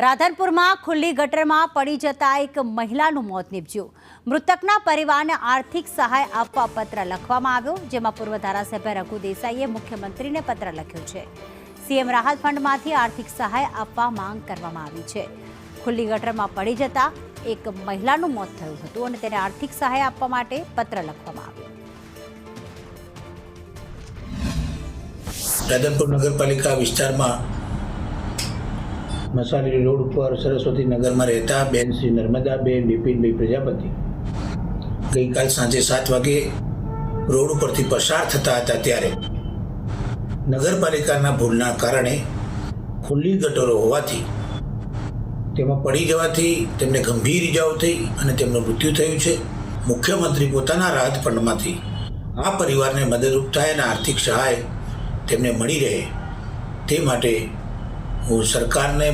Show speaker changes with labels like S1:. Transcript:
S1: રાધનપુરમાં ખુલ્લી ગટરમાં પડી જતા એક મહિલાનું મોત નીપજ્યું। મૃતકના પરિવારને આર્થિક સહાય આપવા પત્ર લખવામાં આવ્યો, જેમાં પૂર્વ ધારાસભ્ય રઘુ દેસાઈએ મુખ્યમંત્રીને પત્ર લખ્યો છે। સીએમ રાહત ફંડમાંથી આર્થિક સહાય આપવા માંગ કરવામાં આવી છે। ખુલ્લી ગટરમાં પડી જતા એક મહિલાનું મોત થયું હતું અને તેને આર્થિક સહાય આપવા માટે પત્ર લખવામાં આવ્યો।
S2: રાધનપુર નગરપાલિકા વિસ્તારમાં મસાલી રોડ ઉપર સરસ્વતી નગરમાં રહેતા બેન શ્રી નર્મદાબેન બિપિનભાઈ પ્રજાપતિ ગઈકાલ સાંજે 7 વાગે રોડ ઉપરથી પસાર થતા હતા ત્યારે નગરપાલિકાના ભૂલના કારણે ખુલ્લી ગટરો હોવાથી તેમાં પડી જવાથી તેમને ગંભીર ઇજાઓ થઈ અને તેમનું મૃત્યુ થયું છે। મુખ્યમંત્રી પોતાના રાહત ફંડમાંથી આ પરિવારને મદદરૂપ થાય અને આર્થિક સહાય તેમને મળી રહે તે માટે હું સરકારને